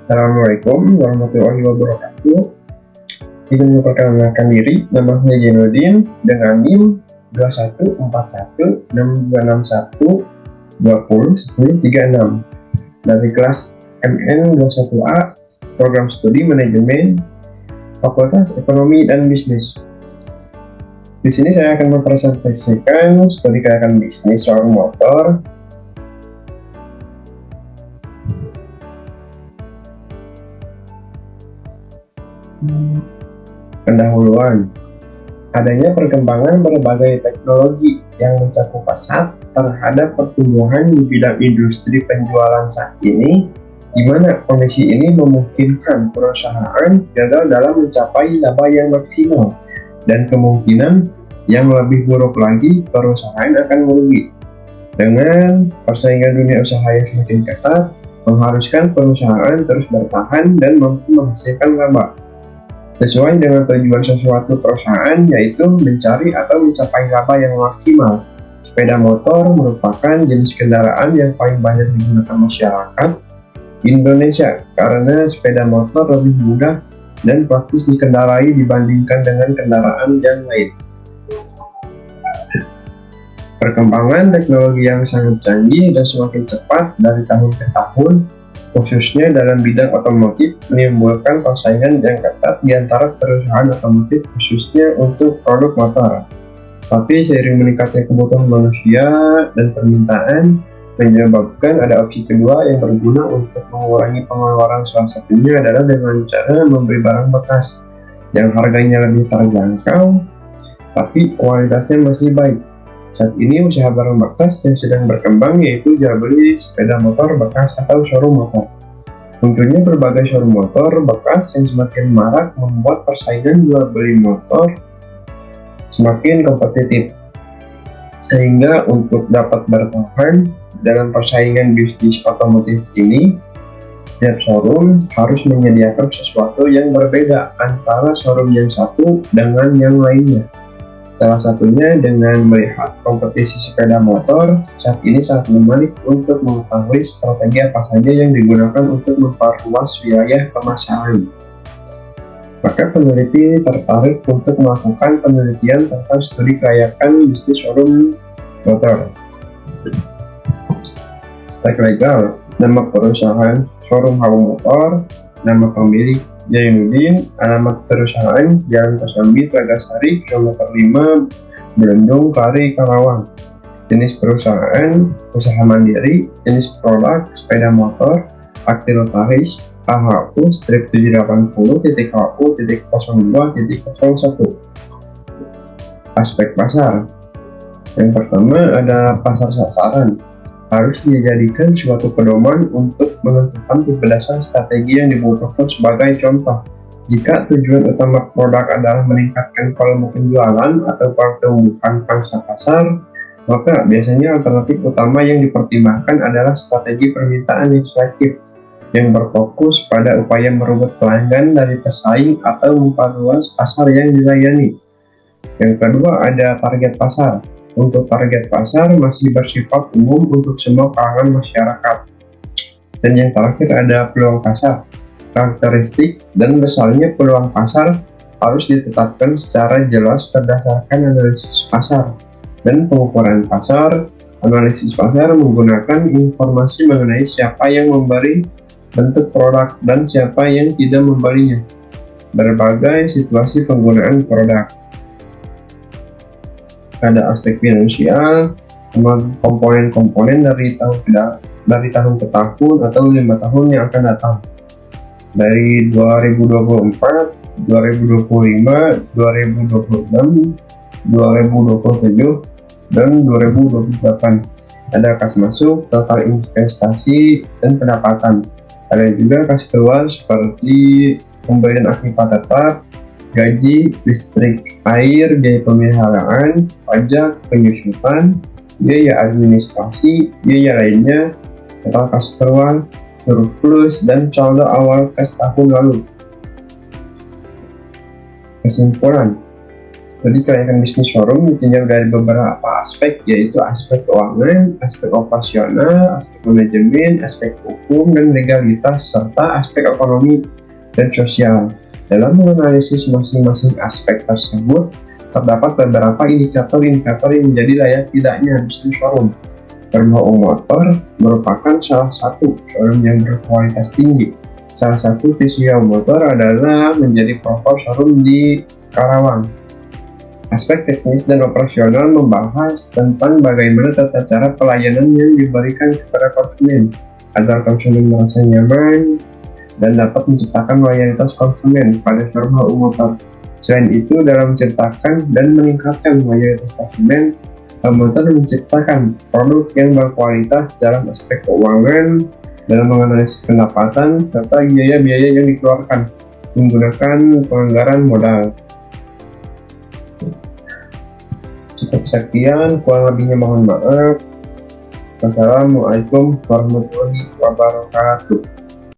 Assalamualaikum warahmatullahi wabarakatuh. Izin memperkenalkan diri, nama saya Jainuddin dengan NIM 21416261201036 dari kelas MN21A Program Studi Manajemen Fakultas Ekonomi dan Bisnis. Di sini saya akan mempresentasikan studi kelayakan bisnis showroom motor. Pendahuluan. Adanya perkembangan berbagai teknologi yang mencakup pesat terhadap pertumbuhan di bidang industri penjualan saat ini, di mana kondisi ini memungkinkan perusahaan gagal dalam mencapai laba yang maksimal, dan kemungkinan yang lebih buruk lagi, perusahaan akan merugi. Dengan persaingan dunia usaha yang semakin ketat, mengharuskan perusahaan terus bertahan dan mampu menghasilkan laba sesuai dengan tujuan sesuatu perusahaan, yaitu mencari atau mencapai laba yang maksimal. Sepeda motor merupakan jenis kendaraan yang paling banyak digunakan masyarakat Indonesia karena sepeda motor lebih mudah dan praktis dikendarai dibandingkan dengan kendaraan yang lain. Perkembangan teknologi yang sangat canggih dan semakin cepat dari tahun ke tahun, khususnya dalam bidang otomotif, menimbulkan persaingan yang ketat di antara perusahaan otomotif khususnya untuk produk motor. Tapi seiring meningkatnya kebutuhan manusia dan permintaan, menyebabkan ada opsi kedua yang berguna untuk mengurangi pengeluaran. Salah satunya adalah dengan cara membeli barang bekas yang harganya lebih terjangkau, tapi kualitasnya masih baik. Saat ini usaha barang bekas yang sedang berkembang yaitu jual beli sepeda motor bekas atau showroom motor. Tentunya berbagai showroom motor bekas yang semakin marak membuat persaingan jual beli motor semakin kompetitif. Sehingga untuk dapat bertahan dalam persaingan bisnis otomotif ini, setiap showroom harus menyediakan sesuatu yang berbeda antara showroom yang satu dengan yang lainnya. Salah satunya dengan melihat kompetisi sepeda motor saat ini sangat menarik untuk mengetahui strategi apa saja yang digunakan untuk memperluas wilayah pemasaran. Maka peneliti tertarik untuk melakukan penelitian tentang studi kelayakan bisnis showroom motor. Spek legal, nama perusahaan showroom motor, nama pemilik Jainuddin, alamat perusahaan Jalan Kosambi, Tegasari, kilometer 5, Belendung, Kari, Karawang. Jenis perusahaan, usaha mandiri, jenis produk, sepeda motor, akte notaris, AHU, strip 780.HU.02.01. Aspek pasar. Yang pertama ada pasar sasaran. Harus dijadikan suatu pedoman untuk menentukan berdasarkan strategi yang dibutuhkan. Sebagai contoh, jika tujuan utama produk adalah meningkatkan volume penjualan atau pertumbuhan pangsa pasar, maka biasanya alternatif utama yang dipertimbangkan adalah strategi permintaan yang selektif, yang berfokus pada upaya merebut pelanggan dari pesaing atau memperluas pasar yang dilayani. Yang kedua ada target pasar. Untuk target pasar masih bersifat umum untuk semua kalangan masyarakat. Dan yang terakhir ada peluang pasar. Karakteristik dan besarnya peluang pasar harus ditetapkan secara jelas berdasarkan analisis pasar dan pengukuran pasar. Analisis pasar menggunakan informasi mengenai siapa yang membeli bentuk produk dan siapa yang tidak membelinya. Berbagai situasi penggunaan produk. Ada aspek finansial, komponen-komponen dari tahun ke tahun atau 5 tahun yang akan datang. Dari 2024, 2025, 2026, 2027, dan 2028. Ada kas masuk, total investasi, dan pendapatan. Ada juga kas keluar seperti pemberian akibat tetap, gaji, listrik, air, biaya pemeliharaan, pajak, penyusutan, biaya administrasi, biaya lainnya, total kas keluar, surplus, dan saldo awal kas tahun lalu. Kesimpulan, Jadi kelayakan bisnis showroom ditinjau dari beberapa aspek, yaitu aspek keuangan, aspek operasional, aspek manajemen, aspek hukum dan legalitas, serta aspek ekonomi dan sosial. Dalam menganalisis masing-masing aspek tersebut, terdapat beberapa indikator-indikator yang menjadi layak tidaknya bisnis showroom. Kerbau Motor merupakan salah satu showroom yang berkualitas tinggi. Salah satu visi Motor adalah menjadi pelopor showroom di Karawang. Aspek teknis dan operasional membahas tentang bagaimana tata cara pelayanan yang diberikan kepada konsumen agar konsumen merasa nyaman dan dapat menciptakan loyalitas konsumen pada showroom Motor. Selain itu, dalam menciptakan dan meningkatkan loyalitas konsumen, Motor menciptakan produk yang berkualitas dalam aspek keuangan, dalam menganalisis pendapatan, serta biaya-biaya yang dikeluarkan menggunakan penganggaran modal. Cukup sekian, kurang lebihnya mohon maaf. Wassalamualaikum warahmatullahi wabarakatuh.